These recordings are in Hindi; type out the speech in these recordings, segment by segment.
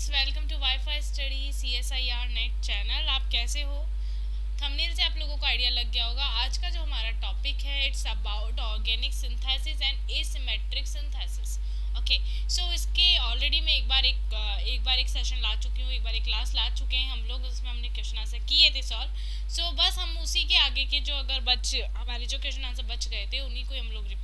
Welcome to WiFi study CSIR NET channel. आप कैसे हो? थंबनेल से आप लोगों को आइडिया लग गया होगा। आज का जो हमारा टॉपिक है it's about organic synthesis and asymmetric synthesis. Okay, so इसके ऑलरेडी मैं एक बार एक सेशन ला चुकी हूँ, एक बार एक क्लास ला चुके हैं हम लोग, उसमें हमने क्वेश्चन आंसर किए थे सॉल्व। सो बस हम उसी के आगे के जो हमारे जो क्वेश्चन आंसर बच गए थे उन्हीं को हम लोग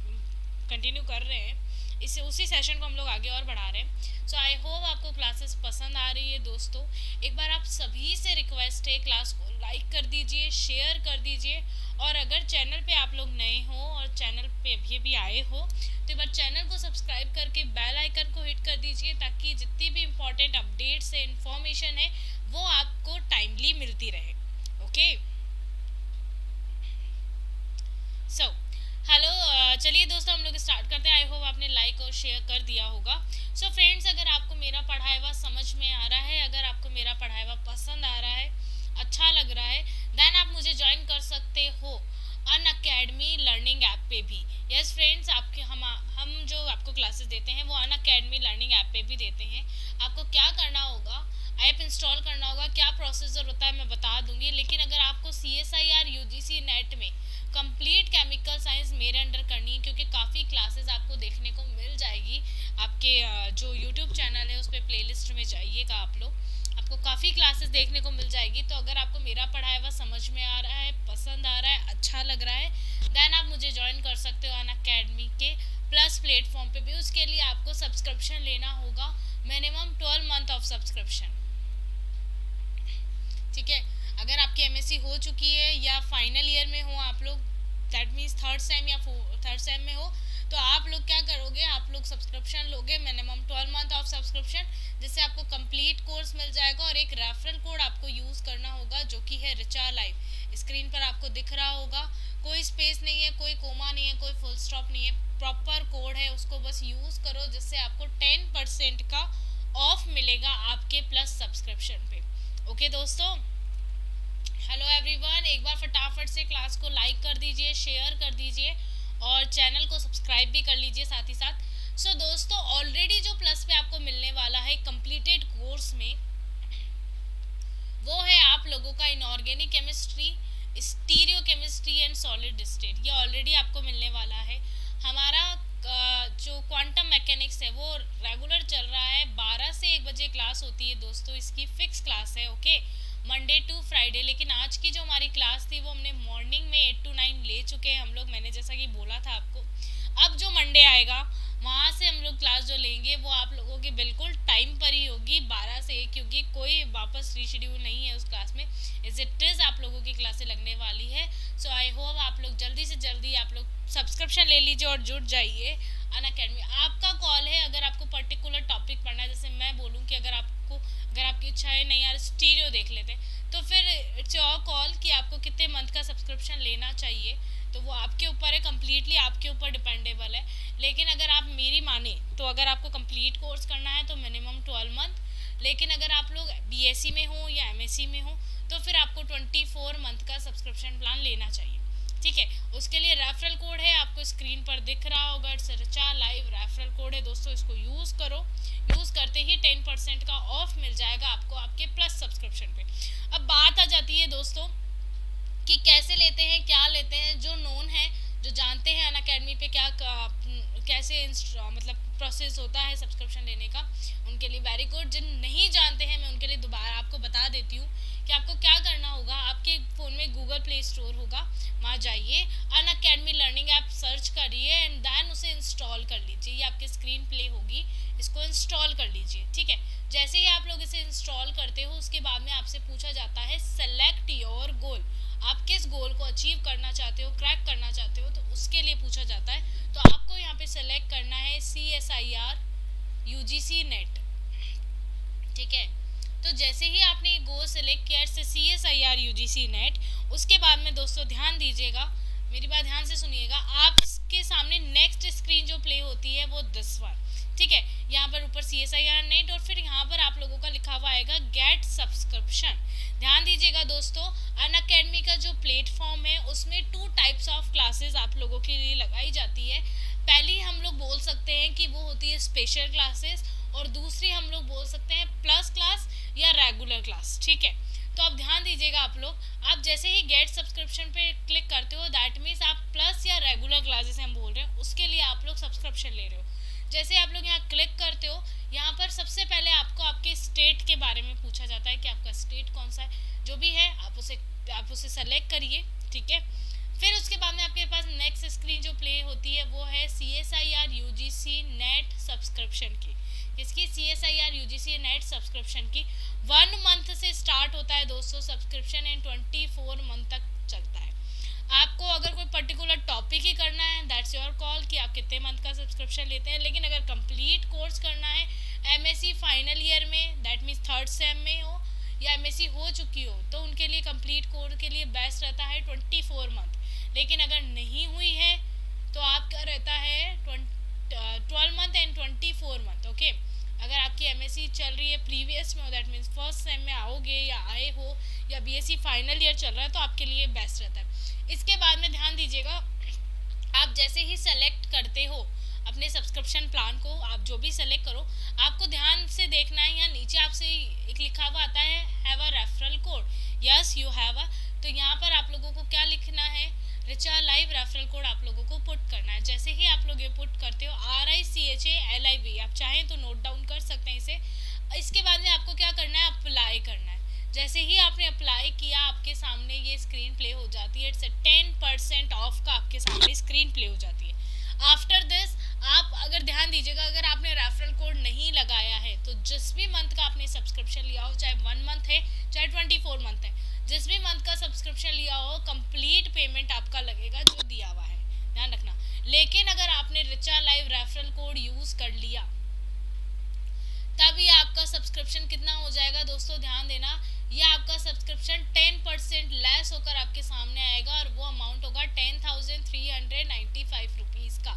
कंटिन्यू कर रहे हैं। इससे उसी सेशन को हम लोग आगे और बढ़ा रहे हैं। सो आई होप आपको क्लासेस पसंद आ रही है दोस्तों। एक बार आप सभी से रिक्वेस्ट है, क्लास को लाइक कर दीजिए, शेयर कर दीजिए, और अगर चैनल पे आप लोग नए हो और चैनल पे अभी भी आए हो तो एक बार चैनल को सब्सक्राइब करके बेल आइकन को हिट कर दीजिए, ताकि जितनी भी इम्पोर्टेंट अपडेट्स है, इन्फॉर्मेशन है, वो आपको टाइमली मिलती रहे। ओके, सो हेलो, चलिए दोस्तों हम लोग स्टार्ट करते हैं। आई होप आपने लाइक और शेयर कर दिया होगा। सो फ्रेंड्स, अगर आपको मेरा पढ़ाया हुआ समझ में आ रहा है, अगर आपको मेरा पढ़ाया हुआ पसंद आ रहा है, अच्छा लग रहा है, देन आप मुझे ज्वाइन कर सकते हो अन अकेडमी लर्निंग ऐप पे भी। यस फ्रेंड्स, आपके हम जो आपको क्लासेस देते हैं वो अन अकेडमी लर्निंग ऐप पे भी देते हैं। आपको क्या करना होगा, ऐप इंस्टॉल करना होगा, क्या प्रोसीजर होता है मैं बता दूंगी। लेकिन अगर आपको CSIR UGC नेट में कंप्लीट केमिकल साइंस मेरे अंडर करनी है, क्योंकि काफ़ी क्लासेस आपको देखने को मिल जाएगी। आपके जो यूट्यूब चैनल है उस पर प्लेलिस्ट में जाइएगा आप लोग, आपको काफ़ी क्लासेस देखने को मिल जाएगी। तो अगर आपको मेरा पढ़ाया हुआ समझ में आ रहा है, पसंद आ रहा है, अच्छा लग रहा है, देन आप मुझे ज्वाइन कर सकते हो अन अकेडमी के प्लस प्लेटफॉर्म पे भी। उसके लिए आपको सब्सक्रिप्शन लेना होगा, मिनिमम 12 मंथ ऑफ सब्सक्रिप्शन। ठीक है, अगर आपकी MSc हो चुकी है या फाइनल ईयर में हो आप लोग, दैट मीन्स थर्ड सेम या थर्ड सेम में हो, तो आप लोग क्या करोगे, आप लोग सब्सक्रिप्शन लोगे, मिनिमम 12 मंथ ऑफ सब्सक्रिप्शन, जिससे आपको कंप्लीट कोर्स मिल जाएगा। और एक रेफरल कोड आपको यूज़ करना होगा जो कि है रिचा लाइव। स्क्रीन पर आपको दिख रहा होगा, कोई स्पेस नहीं है, कोई कोमा नहीं है, कोई फुल स्टॉप नहीं है, प्रॉपर कोड है, उसको बस यूज़ करो, जिससे आपको 10% का ऑफ मिलेगा आपके प्लस सब्सक्रिप्शन पे। ओके दोस्तों, हेलो एवरीवन, एक बार फटाफट से क्लास को लाइक कर दीजिए, शेयर कर दीजिए, और चैनल को सब्सक्राइब भी कर लीजिए साथ ही साथ। सो दोस्तों, ऑलरेडी जो प्लस पे आपको मिलने वाला है कंप्लीटेड कोर्स में, वो है आप लोगों का inorganic chemistry, stereo chemistry and solid state. ये ऑलरेडी आपको मिलने वाला है। हमारा जो क्वांटम मैकेनिक्स है वो रेगुलर चल रहा है, 12 से 1 बजे क्लास होती है दोस्तों, इसकी फिक्स क्लास है। Okay, Monday to Friday. लेकिन आज की जो हमारी क्लास थी वो हमने मॉर्निंग में 8 to 9 ले चुके हैं हम लोग, मैंने जैसा कि बोला था आपको। अब जो मंडे आएगा वहाँ से हम लोग क्लास जो लेंगे वो आप लोगों की बिल्कुल टाइम पर ही होगी, 12 से 1, क्योंकि कोई वापस रीशेड्यूल नहीं है उस क्लास में। इज इट इज़ आप लोगों की क्लासें लगने वाली है। सो आई होप आप लोग जल्दी से जल्दी आप लोग सब्सक्रिप्शन ले लीजिए और जुड़ जाइए अन अकेडमी। आपका कॉल है, अगर आपको पर्टिकुलर टॉपिक पढ़ना है, जैसे मैं बोलूँ कि अगर आपकी इच्छा है नहीं यार स्टीरियो देख लेते, तो फिर इट्स योर कॉल कि आपको कितने मंथ का सब्सक्रिप्शन लेना चाहिए। तो वो आपके ऊपर है, कम्प्लीटली आपके ऊपर डिपेंडेबल है। लेकिन अगर आप मेरी माने तो अगर आपको कंप्लीट कोर्स करना है तो मिनिमम 12 मंथ। लेकिन अगर आप लोग BSc में हो या MSc में हो तो फिर आपको 24 मंथ का सब्सक्रिप्शन प्लान लेना चाहिए। ठीक है, उसके लिए रेफरल कोड है, आपको स्क्रीन पर दिख रहा होगा, it's Richa live referral code है दोस्तों, इसको यूज़ करो। यूज़ करते ही 10% का ऑफ मिल जाएगा आपको आपके प्लस सब्सक्रिप्शन पे। अब बात आ जाती है दोस्तों कि कैसे लेते हैं, क्या लेते हैं। जो नोन है, जो जानते हैं अन अकेडमी पे कैसे मतलब प्रोसेस होता है सब्सक्रिप्शन लेने का, उनके लिए वेरी गुड। जिन नहीं जानते हैं मैं उनके लिए दोबारा आपको बता देती हूँ कि आपको क्या करना होगा। आपके फ़ोन में गूगल प्ले स्टोर होगा, वहाँ जाइए, अन अकेडमी लर्निंग ऐप सर्च करिए एंड देन उसे इंस्टॉल कर लीजिए। ये आपके स्क्रीन प्ले होगी, इसको इंस्टॉल कर लीजिए। ठीक है, जैसे ही आप लोग इसे इंस्टॉल करते हो उसके बाद में आपसे पूछा जाता है सेलेक्ट योर गोल। आप किस गोल को अचीव करना चाहते हो, क्रैक करना चाहते हो, तो उसके लिए पूछा जाता है। तो आपको यहाँ पे सेलेक्ट करना है CSIR UGC नेट। ठीक है, तो जैसे ही आपने गोल सेलेक्ट किया CSIR UGC नेट, उसके बाद में दोस्तों ध्यान दीजिएगा, मेरी बात ध्यान से सुनिएगा, आपके सामने नेक्स्ट स्क्रीन जो प्ले होती है वो दिस वन। ठीक है, यहाँ पर ऊपर CSIR नेट और फिर यहाँ पर आप लोगों का लिखा हुआ आएगा गेट सब्सक्रिप्शन। ध्यान दीजिएगा दोस्तों, अन अकेडमी का जो प्लेटफॉर्म है उसमें 2 टाइप्स ऑफ क्लासेस आप लोगों के लिए लगाई जाती है। पहली हम लोग बोल सकते हैं कि वो होती है स्पेशल क्लासेस, और दूसरी हम लोग बोल सकते हैं प्लस क्लास या रेगुलर क्लास, ठीक है। तो अब ध्यान दीजिएगा आप लोग, आप जैसे ही गेट सब्सक्रिप्शन पे क्लिक करते हो दैट मीन्स आप प्लस या रेगुलर क्लास जैसे हम बोल रहे हैं उसके लिए आप लोग सब्सक्रिप्शन ले रहे हो। जैसे आप लोग यहाँ क्लिक करते हो, यहाँ पर सबसे पहले आपको आपके स्टेट के बारे में पूछा जाता है कि आपका स्टेट कौन सा है। जो भी है आप उसे सेलेक्ट करिए, ठीक है। फिर उसके बाद में आपके पास नेक्स्ट स्क्रीन जो प्ले होती है वो है CSIR UGC नेट सब्सक्रिप्शन की। इसकी CSIR UGC नेट सब्सक्रिप्शन की 1 मंथ से स्टार्ट होता है दोस्तों सब्सक्रिप्शन एंड 24 मंथ तक चलता है। आपको अगर कोई पर्टिकुलर टॉपिक ही करना है दैट्स योर कॉल कि आप कितने मंथ का सब्सक्रिप्शन लेते हैं, लेकिन अगर कंप्लीट कोर्स करना है MSc फाइनल ईयर में दैट मीन्स थर्ड सेम में हो या MSc हो चुकी हो तो उनके लिए कंप्लीट कोर्स के लिए बेस्ट रहता है 24 मंथ। लेकिन अगर नहीं हुई है तो आपका रहता है 12 मंथ एंड 24 मंथ, ओके। अगर आपकी MSc चल रही है प्रीवियस में हो दैट मीन्स फर्स्ट सेम में आओगे या आए हो या BSc फाइनल ईयर चल रहा है तो आपके लिए बेस्ट रहता है। इसके बाद में ध्यान दीजिएगा, आप जैसे ही सेलेक्ट करते हो अपने सब्सक्रिप्शन प्लान को, आप जो भी सेलेक्ट करो आपको ध्यान से देखना है। यहाँ नीचे आपसे एक लिखा हुआ आता है have a referral code, yes you have a. तो यहाँ पर आप लोगों को क्या लिखना है, रिचा लाइव रेफरल कोड आप लोगों को पुट करना है। जैसे ही आप लोग ये पुट करते हो RICHALIV, आप चाहें तो नोट डाउन कर सकते हैं इसे। इसके बाद में आपको क्या करना है, अप्लाई करना है। जैसे ही आपने अप्लाई किया आपके सामने ये स्क्रीन प्ले हो जाती है, इट्स 10% ऑफ का आपके सामने स्क्रीन प्ले हो जाती है। आफ्टर दिस आप अगर ध्यान दीजिएगा, अगर आपने रेफरल कोड नहीं लगाया है तो जिस भी मंथ का आपने सब्सक्रिप्शन लिया हो, चाहे 1 मंथ है चाहे 24 मंथ है, जिस भी मंथ का सब्सक्रिप्शन लिया हो कंप्लीट पेमेंट आपका लगेगा जो दिया हुआ है, ध्यान रखना। लेकिन अगर आपने Richa live referral code use कर लिया तभी आपका सब्सक्रिप्शन कितना हो जाएगा दोस्तों, ध्यान देना। ये आपका सब्सक्रिप्शन 10% लेस होकर आपके सामने आएगा और वो अमाउंट होगा 10,395 रुपीज़ का,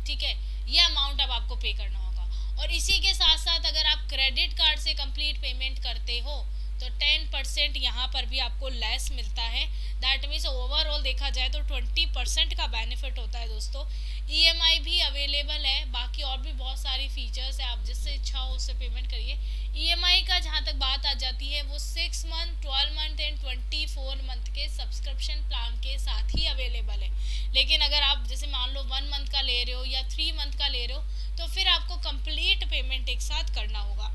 ठीक है। ये अमाउंट अब आपको पे करना होगा। और इसी के साथ साथ अगर आप क्रेडिट कार्ड से कंप्लीट पेमेंट करते हो तो 10% यहाँ पर भी आपको लेस मिलता है। दैट मीन्स ओवरऑल देखा जाए तो 20% का बेनिफिट होता है दोस्तों। EMI भी अवेलेबल है, बाकी और भी बहुत सारी फीचर्स है, आप जिससे इच्छा हो उससे पेमेंट करिए। EMI का जहाँ तक बात आ जाती है वो 6 मंथ 12 मंथ एंड 24 मंथ के सब्सक्रिप्शन प्लान के साथ ही अवेलेबल है। लेकिन अगर आप जैसे मान लो 1 मंथ का ले रहे हो या 3 मंथ का ले रहे हो तो फिर आपको कंप्लीट पेमेंट एक साथ करना होगा।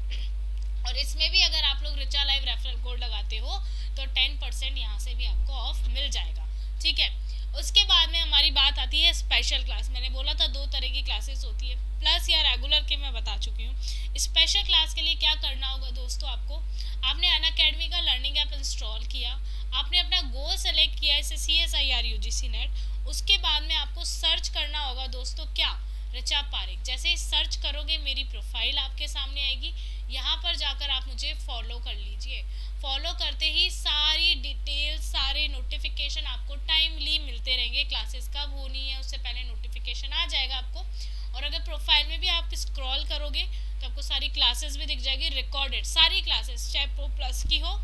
और इसमें भी अगर आप लोग रिचा लाइव रेफरल कोड लगाते हो तो 10% यहाँ से भी आपको ऑफ मिल जाएगा, ठीक है। उसके बाद में हमारी बात आती है स्पेशल क्लास। मैंने बोला था 2 तरह की क्लासेस होती है, प्लस या रेगुलर के मैं बता चुकी हूँ। स्पेशल क्लास के लिए क्या करना होगा दोस्तों, आपने अनअकैडमी का लर्निंग ऐप इंस्टॉल किया, आपने अपना गोल सेलेक्ट किया इसे CSIR UGC नेट। उसके बाद में आपको सर्च करना होगा दोस्तों क्या, रिचा पारिक। जैसे ही सर्च करोगे मेरी प्रोफाइल आपके सामने आएगी, यहाँ पर जाकर आप मुझे फॉलो कर लीजिए। फॉलो करते ही सारी डिटेल सारे नोटिफिकेशन आपको टाइमली मिलते रहेंगे। क्लासेस कब होनी है उससे पहले नोटिफिकेशन आ जाएगा आपको। और अगर प्रोफाइल में भी आप स्क्रॉल करोगे तो आपको सारी क्लासेस भी दिख जाएगी रिकॉर्डेड, सारी क्लासेस, चाहे प्रो प्लस की हो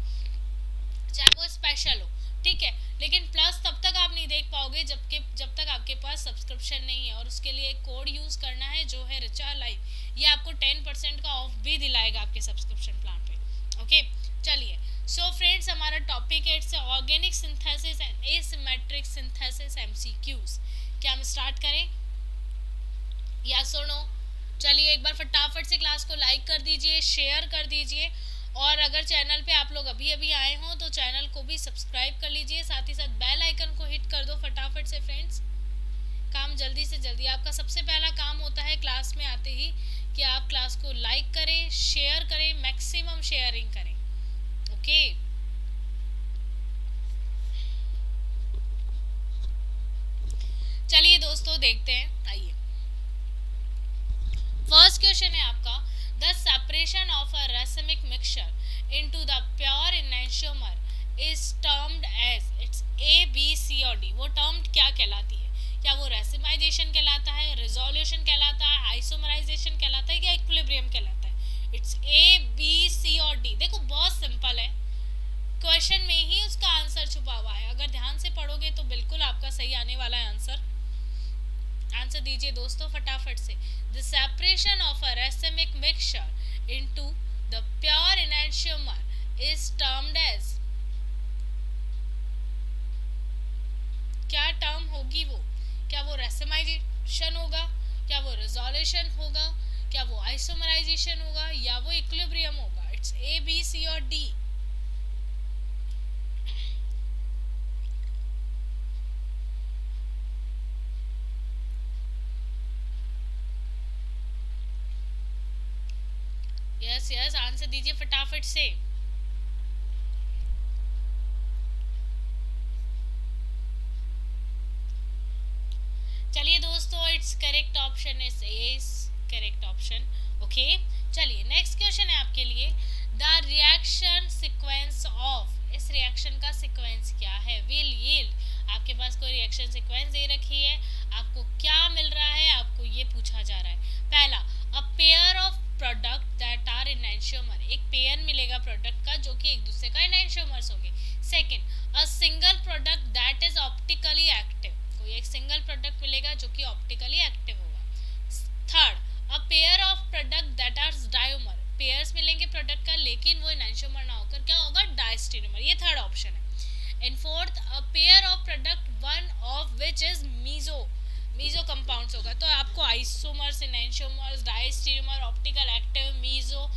चाहे वो स्पेशल हो, ठीक है। लेकिन प्लस तब तक आप नहीं देख पाओगे जब तक आपके पास सब्सक्रिप्शन नहीं है। और उसके लिए एक कोड यूज़ करना है जो है रिचा लाइव, ये आपको 10% का ऑफ भी दिलाएगा आपके सब्सक्रिप्शन प्लान पे, ओके। चलिए, सो फ्रेंड्स हमारा टॉपिक है it's organic synthesis and asymmetric synthesis MCQs। क्या हम स्टार्ट करें या सुनो? चलिए एक बार फटाफट से क्लास को लाइक कर दीजिए, शेयर कर दीजिए, और अगर चैनल पे आप लोग अभी अभी आए हों तो चैनल को भी सब्सक्राइब कर लीजिए, साथ ही साथ बेल आइकन को हिट कर दो फटाफट से फ्रेंड्स। काम जल्दी से जल्दी, आपका सबसे पहला काम होता है क्लास में आते ही कि आप क्लास को लाइक करें, शेयर करें, मैक्सिमम शेयरिंग करें, ओके। चलिए दोस्तों देखते हैं, आइए। फर्स्ट क्वेश्चन है आपका, the separation of a racemic mixture into the pure enantiomer is termed as, it's A B C और D। वो टर्म क्या कहलाती है? क्या वो रेसिमाइजेशन कहलाता है, रिजोल्यूशन कहलाता है, आइसोमराइजेशन कहलाता है या इक्विलिब्रियम कहलाता है? इट्स A B C और D। देखो बहुत सिंपल है, क्वेश्चन में ही उसका आंसर छुपा हुआ है। अगर ध्यान से पढ़ोगे तो बिल्कुल आपका सही आने वाला है आंसर। आंसर दीजिए दोस्तों फटाफट से। The separation of a racemic mixture into the pure enantiomer is termed as, क्या टर्म होगी वो? क्या वो रेसमाइजेशन होगा, क्या वो रिजोल्यूशन होगा, क्या वो आइसोमराइजेशन होगा, या वो इक्विलिब्रियम होगा? इट्स ए, बी, सी और डी. यस यस, आंसर दीजिए फटाफट से. चलिए दोस्तों, it's correct option is correct option. Okay, चलिए नेक्स्ट क्वेश्चन है आपके लिए. द रिएक्शन सीक्वेंस ऑफ, इस रिएक्शन का सीक्वेंस क्या है? विल यील्ड, आपके पास कोई रिएक्शन सीक्वेंस दे रखी है, आपको क्या मिल रहा है, आपको ये पूछा जा रहा है. पहला, a pair of product that are enantiomer, एक पेयर मिलेगा प्रोडक्ट का जो कि एक दूसरे का एनैंशियोमर्स होंगे. Second, a single product that is optically active, कोई एक सिंगल प्रोडक्ट मिलेगा जो कि ऑप्टिकली एक्टिव होगा. Third, a pair of product that are diastereomer, pairs मिलेंगे प्रोडक्ट का लेकिन वो एनैंशियोमर ना होकर क्या होगा, डायस्टेरियोमर. ये थर्ड ऑप्शन है. And fourth, a pair of product one of which is meso, meso compounds होगा. तो आपको isomers, enantiomers, diastereomer, optical active, meso,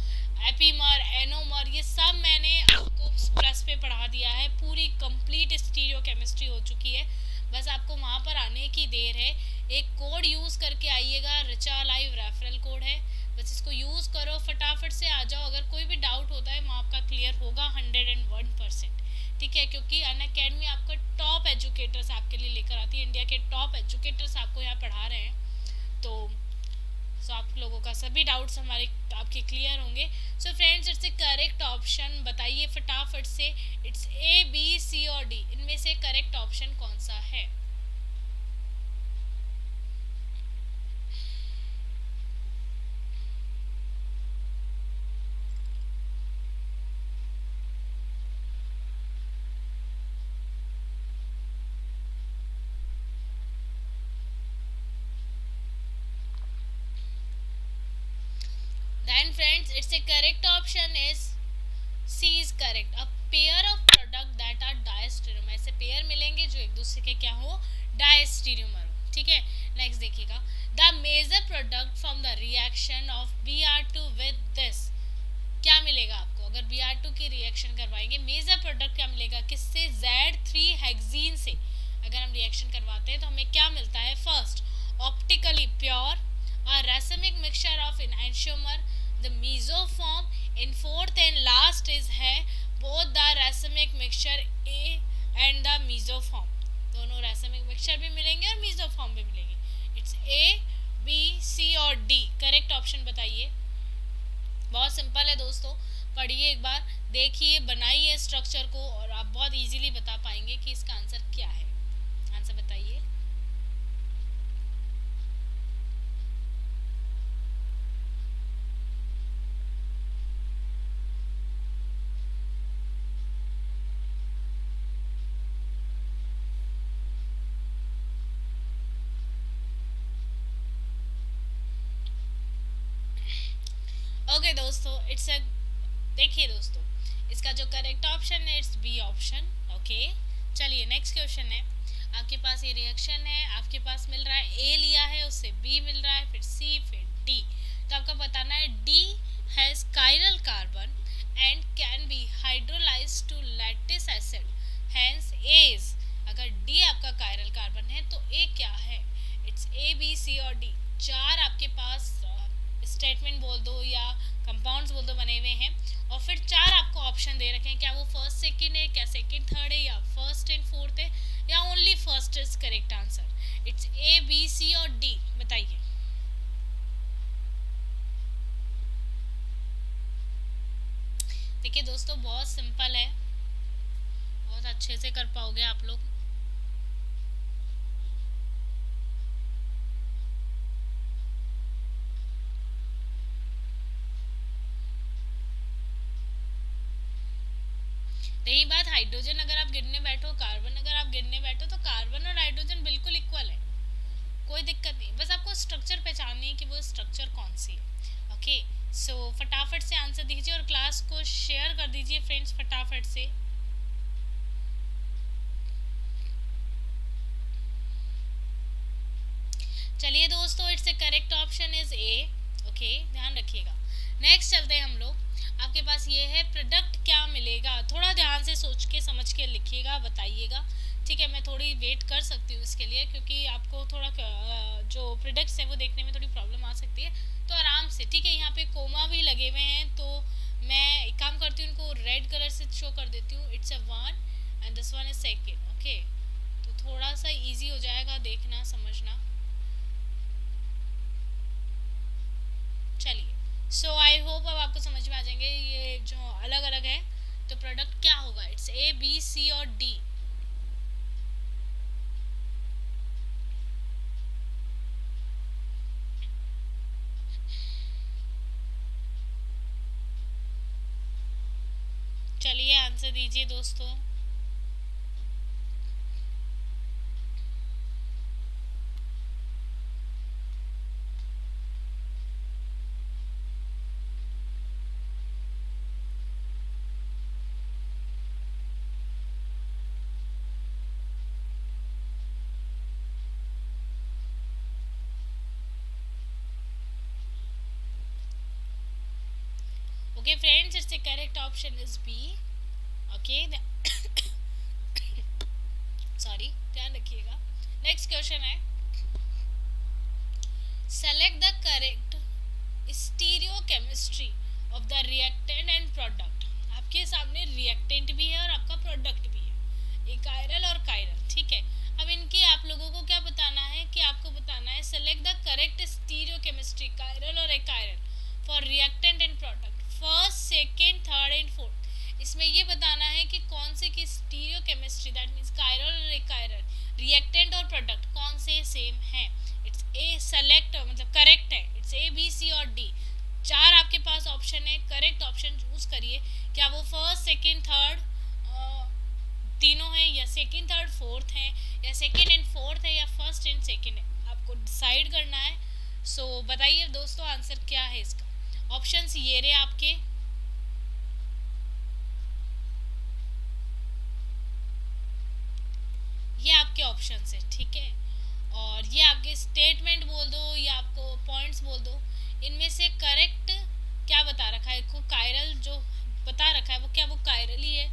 epimer, anomer, ये सब मैंने आपको प्लस पे पढ़ा दिया है. पूरी कंप्लीट स्टीरियो केमिस्ट्री हो चुकी है. बस आपको वहाँ पर आने की देर है. एक कोड यूज़ करके आइएगा, रिचा लाइव रेफरल कोड है, बस इसको यूज़ करो, फटाफट से आ जाओ. अगर कोई भी डाउट होता है वहाँ आपका क्लियर होगा 101%. ठीक है, क्योंकि अनअकैडमी आपका टॉप एजुकेटर्स आपके लिए लेकर आती है. इंडिया के टॉप एजुकेटर्स आपको यहाँ पढ़ा रहे हैं. तो आप लोगों का सभी डाउट्स हमारे आपके क्लियर होंगे. So friends, it's a correct option. बताइए फटाफट से, इट्स ए, बी, सी और डी, इनमें से करेक्ट ऑप्शन कौन सा है? Then friends, its a correct option is C is correct. A pair of product that are diastereomer, ऐसे पेयर मिलेंगे जो एक दूसरे के क्या हो, डायस्टेरियोमर हो. ठीक है, नेक्स्ट देखिएगा. The major product from the reaction of Br2 with this, क्या मिलेगा आपको अगर Br2 की रिएक्शन करवाएंगे? मेजर प्रोडक्ट क्या मिलेगा, किससे? Z3 हेक्सीन से अगर हम रिएक्शन करवाते हैं तो हमें क्या मिलता है? First, optically pure, a racemic mixture of enantiomer, the mesoform. In fourth and last is है both the racemic mixture A and the mesoform, दोनों racemic mixture भी मिलेंगे और mesoform भी मिलेंगे. It's A, B, C और D. करेक्ट ऑप्शन बताइए. बहुत सिंपल है दोस्तों, पढ़िए एक बार, देखिए, बनाइए स्ट्रक्चर को और आप बहुत इजीली बता पाएंगे कि इसका आंसर क्या है. आंसर बताइए. ओके दोस्तों, इट्स अ, देखिए दोस्तों, इसका जो करेक्ट ऑप्शन है इट्स बी ऑप्शन. ओके, चलिए नेक्स्ट क्वेश्चन है. आपके पास ये रिएक्शन है, आपके पास मिल रहा है ए लिया है, उससे बी मिल रहा है, फिर सी, फिर डी. तो आपको बताना है D has chiral carbon and can be hydrolysed to lactic acid, hence as. अगर डी आपका कायरल कार्बन है तो ए क्या है? इट्स ए, बी, सी और डी. चार आपके पास स्टेटमेंट बोल दो या कंपाउंड्स बोल दो बने हुए हैं, और फिर चार आपको ऑप्शन दे रखे हैं. क्या वो फर्स्ट सेकंड है, क्या सेकंड थर्ड है, या फर्स्ट एंड फोर्थ है, या only first is correct answer? It's A, B, C और डी. बताइए. देखिए दोस्तों, बहुत सिंपल है, बहुत अच्छे से कर पाओगे आप लोग. रही बात हाइड्रोजन, अगर आप गिनने बैठो, कार्बन अगर आप गिनने बैठो, तो कार्बन और हाइड्रोजन बिल्कुल इक्वल है, कोई दिक्कत नहीं. बस आपको स्ट्रक्चर पहचाननी है कि वो स्ट्रक्चर कौन सी है. ओके, सो फटाफट से आंसर दीजिए और क्लास को शेयर कर दीजिए फ्रेंड्स फटाफट से। चलिए दोस्तों, it's a correct option is a. Okay, ध्यान रखिएगा। नेक्स्ट चलते हैं हम लोग। आपके पास ये है प्रोडक्ट क्या मिलेगा। थोड़ा ध्यान से सोच के समझ के लिखिएगा, बताइएगा। ठीक है, मैं थोड़ी वेट कर सकती हूँ इसके लिए, क्योंकि आपको थोड़ा जो प्रोडक्ट्स हैं वो देखने में थोड़ी प्रॉब्लम आ सकती है। तो आराम से, ठीक है। यहाँ पे कोमा भी लगे हुए हैं, तो मैं एक काम करती हूँ, उनको रेड कलर से शो कर देती हूँ। It's a 1 and this one is second. Okay, तो थोड़ा सा इजी हो जाएगा देखना समझना। चलिए, सो आई होप अब आपको समझ में आ जाएंगे ये जो अलग अलग है। तो प्रोडक्ट क्या होगा, इट्स ए बी सी और डी। चलिए आंसर दीजिए दोस्तों। Okay friends, it's the correct option is B. Okay, sorry, ध्यान रखिएगा। नेक्स्ट क्वेश्चन है, select the correct stereochemistry of the reactant and product. आपके सामने रिएक्टेंट भी है और आपका प्रोडक्ट भी है, एक कायरल और कायरल। ठीक है, अब इनकी आप लोगों को क्या बताना है कि आपको बताना है select the correct stereochemistry, chiral और एक chiral, for reactant and product first, second, third and fourth. इसमें ये बताना है कि कौन से की स्टीरियोकेमिस्ट्री, दैट मीन्स कायरल और एक कायरल, रिएक्टेंट और प्रोडक्ट कौन से सेम है। इट्स ए सेलेक्ट, मतलब करेक्ट है। इट्स ए बी सी और डी, चार आपके पास ऑप्शन है। करेक्ट ऑप्शन चूज करिए। क्या वो फर्स्ट, सेकेंड, थर्ड तीनों है, या सेकेंड, थर्ड, फोर्थ है, या सेकेंड एंड फोर्थ है, या फर्स्ट एंड सेकेंड है, आपको डिसाइड करना है। सो बताइए दोस्तों आंसर क्या है इसका। ऑप्शंस ये रहे आपके। ये आपके ऑप्शंस है, ठीक है। और ये आपके स्टेटमेंट बोल दो या आपको पॉइंट्स बोल दो, इनमें से करेक्ट क्या बता रखा है को कायरल जो बता रखा है वो क्या वो कायरल ही है।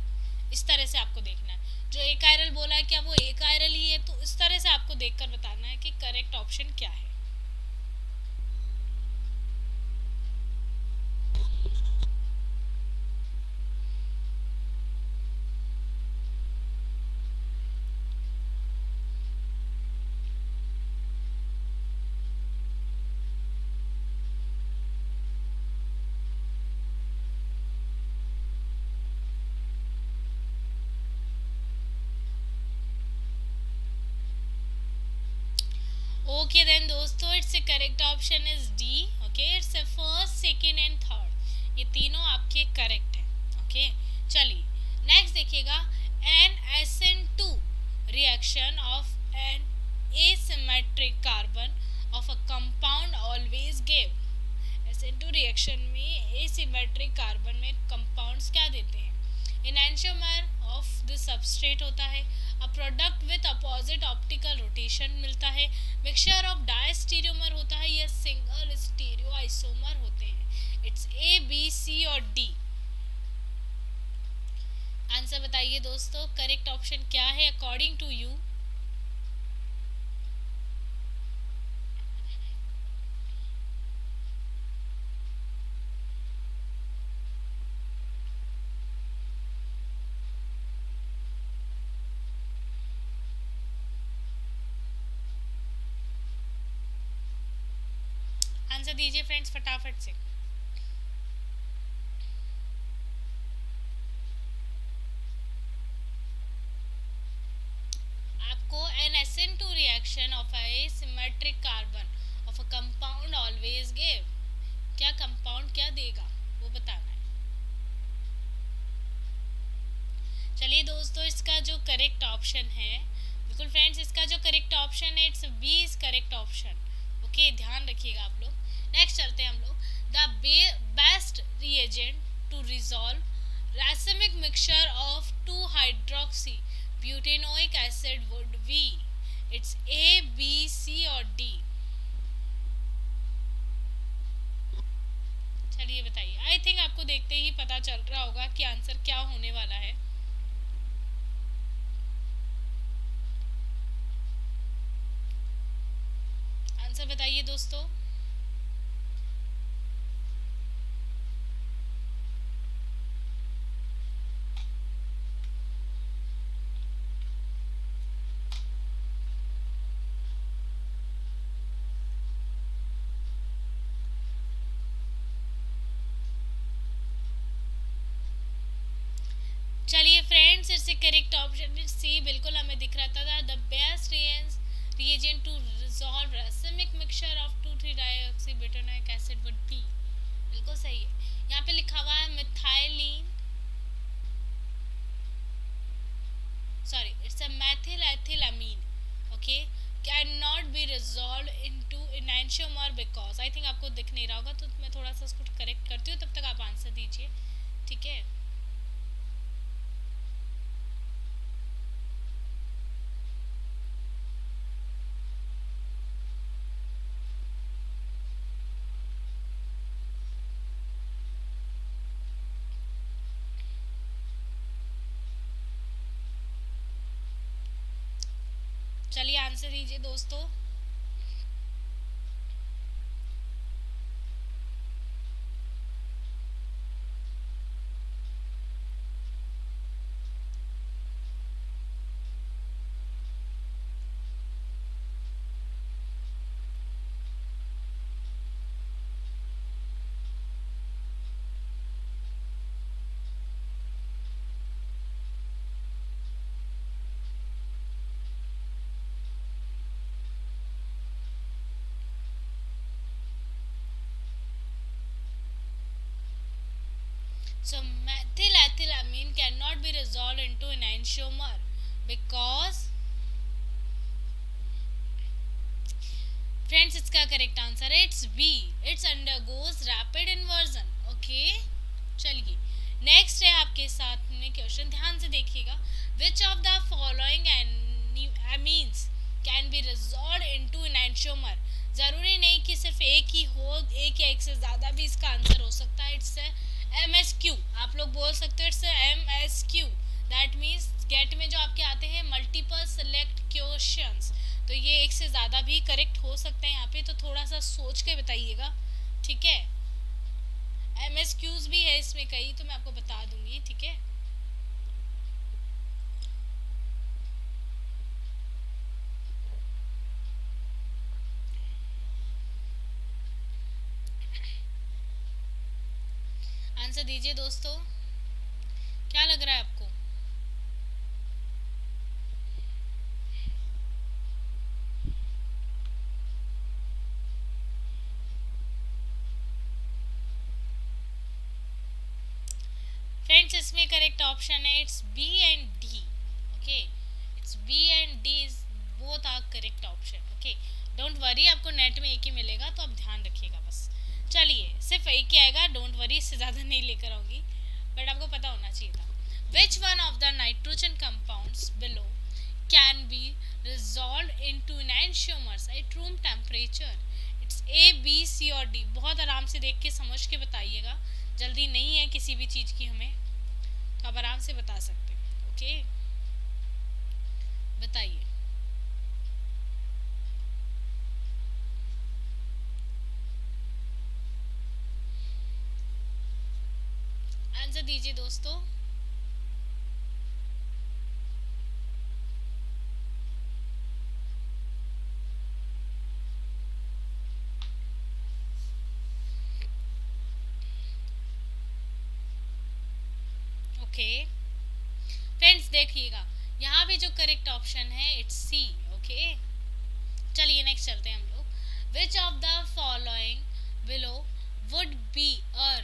इस तरह से आपको देखना है। जो ए कायरल बोला है क्या वो ए कायरल ही है, तो इस तरह से आपको देखकर बताना है कि करेक्ट ऑप्शन क्या है। ओके देन दोस्तों, it's a correct option is D. Okay, it's a first, second and third, ये तीनों आपके करेक्ट हैं। ओके, चलिए नेक्स्ट देखिएगा। An SN2 reaction of an asymmetric carbon of a compound always give. SN2 reaction में एसिमेट्रिक कार्बन में कंपाउंड्स क्या देते हैं। इनैंशियोमर ऑफ द सबस्ट्रेट होता है, a product with opposite optical rotation मिलता है, मिक्सचर ऑफ डायस्टीरियोमर होता है, या सिंगल स्टीरियो आइसोमर होते हैं। इट्स ए बी सी और डी। आंसर बताइए दोस्तों, करेक्ट ऑप्शन क्या है अकॉर्डिंग टू यू। आंसर दीजिए फ्रेंड्स फटाफट से। आपको an SN2 reaction of a symmetric carbon of a compound always give, क्या कंपाउंड क्या देगा वो बताना है। चलिए दोस्तों, इसका जो करेक्ट ऑप्शन है, बिल्कुल फ्रेंड्स, इसका जो करेक्ट ऑप्शन है it's B is correct option. Okay, ध्यान रखिएगा आप लोग। नेक्स्ट चलते हैं हम लोग। The best reagent to resolve racemic mixture of 2 hydroxy butanoic acid would be. It's A, B, C or D. चलिए बताइए. आई थिंक आपको देखते ही पता चल रहा होगा कि आंसर क्या होने वाला है. आंसर बताइए दोस्तों. चलिए friends, it's correct option is C. बिल्कुल हमें दिख रहा था. The best reagent to resolve racemic mixture of 2,3-dioxybutanoic acid would be. बिल्कुल सही है. यहाँ पे लिखा हुआ है methylene, sorry, it's a methylethylamine. Okay, cannot be resolved into enantiomer because. I think आपको दिख नहीं रहा होगा, तो मैं थोड़ा सा उसको करेक्ट करती हूँ, तब तक आप आंसर दीजिए. ठीक है. चलिए आंसर दीजिए दोस्तों. So methylethylamine cannot be resolved into enantiomer because. Friends, इसका करेक्ट आंसर है it's B. It's undergoes rapid inversion. Okay, चलिए नेक्स्ट है आपके साथ में क्वेश्चन. ध्यान से देखिएगा. Which of the following amines can be resolve into enantiomer. जरूरी नहीं कि सिर्फ एक ही हो, एक या एक से ज़्यादा भी इसका आंसर हो सकता है. It's MSQ. आप लोग बोल सकते हो it's MSQ. That means GATE में जो आपके आते हैं मल्टीपल सिलेक्ट क्वेश्चंस, तो ये एक से ज़्यादा भी करेक्ट हो सकते हैं यहाँ पे, तो थोड़ा सा सोच के बताइएगा. ठीक है. MSQs भी है इसमें कई, तो मैं आपको बता दूंगी. ठीक है. आंसर दीजिए दोस्तों. क्या लग रहा है आपको? फ्रेंड्स, इसमें करेक्ट ऑप्शन है it's B and D. Okay, it's B and D is both are correct option. Okay, don't worry, आपको नेट में एक ही मिलेगा, तो आप ध्यान रखिएगा बस. चलिए, सिर्फ एक ही आएगा, डोंट वरी, इससे ज़्यादा नहीं लेकर आऊँगी, बट आपको पता होना चाहिए था. Which one of the nitrogen compounds below can be resolved into enantiomers at room temperature. It's A, B, C और D. बहुत आराम से देख के समझ के बताइएगा. जल्दी नहीं है किसी भी चीज़ की हमें, तो आप आराम से बता सकते हैं. ओके, बताइए. आंसर दीजिए दोस्तों. ओके फ्रेंड्स, देखिएगा यहाँ भी जो करेक्ट ऑप्शन है इट्स सी. ओके, चलिए नेक्स्ट चलते हैं हम लोग. विच of the following below would be a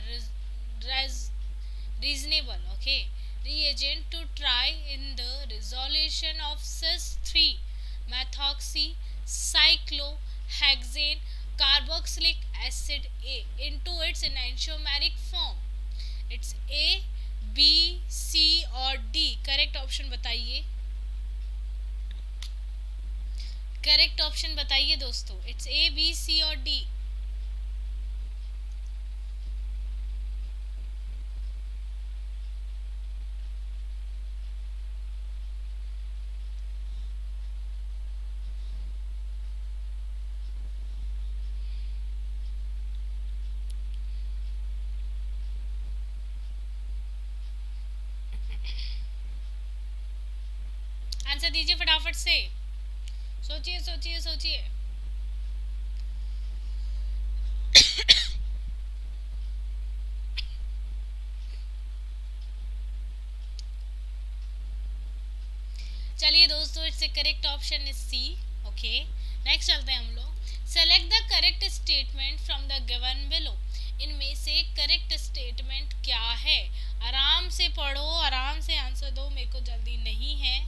reasonable, okay, reagent to try in the resolution of cis 3 methoxy cyclohexane carboxylic acid A into its enantiomeric form? It's A, B, C और D. करेक्ट ऑप्शन बताइए, करेक्ट ऑप्शन बताइए दोस्तों. इट्स A, B, C और D. आंसर दीजिए फटाफट से, सोचिए सोचिए सोचिए. चलिए दोस्तों, it's a correct option is C. Okay, next चलते हैं हम लोग. Select the correct statement from the given below. इनमें से करेक्ट स्टेटमेंट क्या है? आराम से पढ़ो, आराम से आंसर दो, मेरे को जल्दी नहीं है.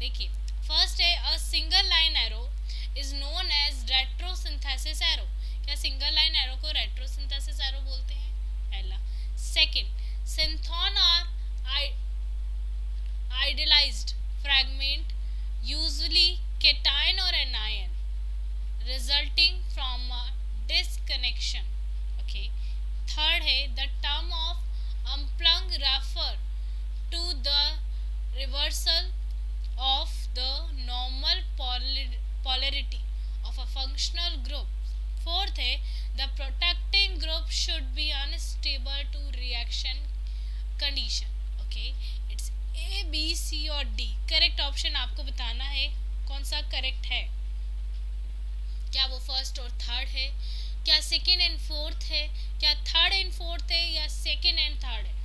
देखिए, फर्स्ट है a single line arrow is known as retrosynthesis arrow. क्या सिंगल लाइन एरो को रेट्रोसिंथेसिस एरो बोलते हैं? पहला. Second, synthon are idealized fragment, usually cation or anion, resulting from a disconnection. Okay. Third है the term of unplug refer to the reversal of the normal polarity of a functional group. Fourth है the protecting group should be unstable to reaction condition. Okay, it's A, B, C और D. करेक्ट ऑप्शन आपको बताना है कौन सा करेक्ट है. क्या वो फर्स्ट और थर्ड है, क्या सेकेंड एंड फोर्थ है, क्या थर्ड एंड फोर्थ है, या सेकेंड एंड थर्ड है?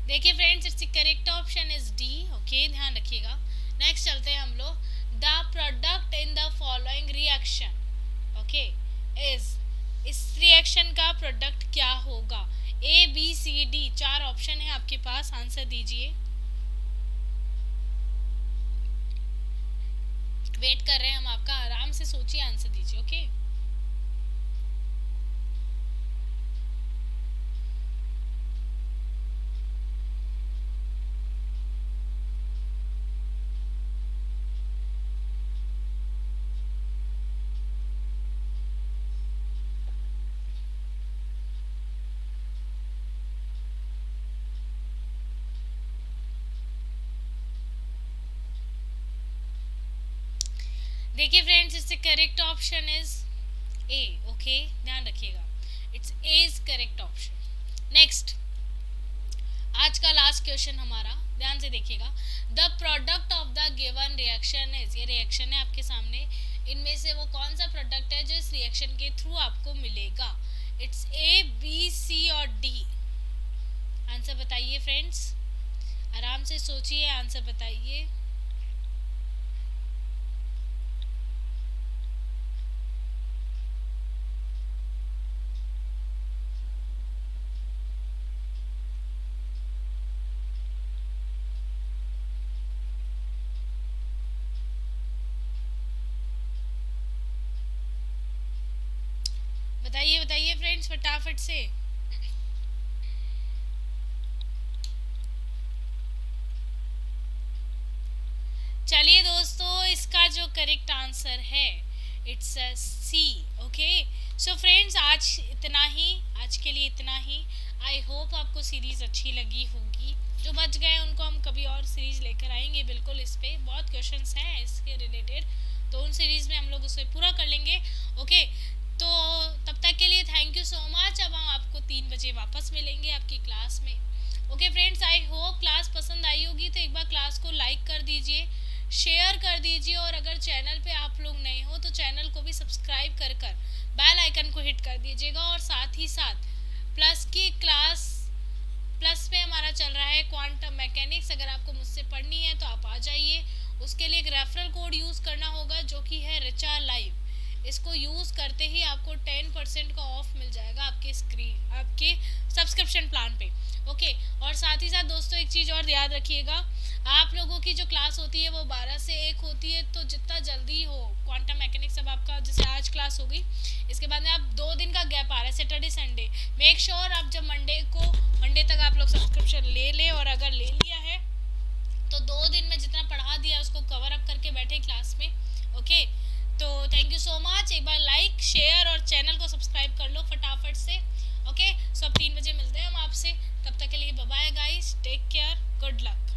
देखिए friends, it's correct option is D. Okay, ध्यान रखिएगा. नेक्स्ट चलते हैं हम लोग. The product in the following reaction, okay, is. इस रिएक्शन का प्रोडक्ट क्या होगा? ए, बी, सी, डी. चार ऑप्शन है आपके पास, आंसर दीजिए. वेट कर रहे हैं हम आपका, आराम से सोचिए, आंसर दीजिए. ओके, देखिए friends, it's correct option is a. Okay, ध्यान रखिएगा, it's a is correct option. Next, आज का लास्ट क्वेश्चन हमारा, ध्यान से देखिएगा. The product of the given reaction is. ये रिएक्शन है आपके सामने, इनमें से वो कौन सा प्रोडक्ट है जो इस रिएक्शन के थ्रू आपको मिलेगा? इट्स ए, बी, सी और डी. आंसर बताइए फ्रेंड्स, आराम से सोचिए, आंसर बताइए. बताइए बताइए फ्रेंड्स, फटाफट से. चलिए दोस्तों, इसका जो करेक्ट आंसर है it's C. Okay, so friends, आज इतना ही, आज के लिए इतना ही. आई होप आपको सीरीज़ अच्छी लगी होगी. जो बच गए उनको हम कभी और सीरीज़ लेकर आएंगे. बिल्कुल, इस पे बहुत क्वेश्चंस हैं इसके रिलेटेड, तो उन सीरीज़ में हम लोग उसे पूरा कर लेंगे. ओके, तो तब तक के लिए थैंक यू सो मच. अब हम आपको 3 बजे वापस मिलेंगे आपकी क्लास में. Okay friends, I hope class पसंद आई होगी. तो एक बार क्लास को लाइक कर दीजिए, शेयर कर दीजिए, और अगर चैनल पे आप लोग नए हो तो चैनल को भी सब्सक्राइब कर बेल आइकन को हिट कर दीजिएगा. और साथ ही साथ प्लस की क्लास, प्लस पे हमारा चल रहा है क्वांटम मैकेनिक्स. अगर आपको मुझसे पढ़नी है तो आप आ जाइए, उसके लिए एक रेफरल कोड यूज़ करना होगा जो कि है रिचा लाइव। इसको यूज़ करते ही आपको 10% का ऑफ मिल जाएगा आपके सब्सक्रिप्शन प्लान पे। ओके, और साथ ही साथ दोस्तों एक चीज़ और याद रखिएगा, आप लोगों की जो क्लास होती है वो 12 से 1 होती है, तो जितना जल्दी हो क्वांटम मैकेनिक्स, अब आपका जैसे आज क्लास होगी, इसके बाद में आप 2 दिन का गैप आ रहा है, सैटरडे संडे, मेक श्योर आप जब मंडे तक आप लोग सब्सक्रिप्शन ले लें, और अगर ले लिया है तो 2 दिन में जितना पढ़ा दिया उसको कवर अप करके बैठे क्लास में। ओके, तो थैंक यू सो मच। एक बार लाइक शेयर और चैनल को सब्सक्राइब कर लो फटाफट से। ओके, सो अब 3 बजे मिलते हैं हम आपसे, तब तक के लिए bye bye guys, take care, good luck.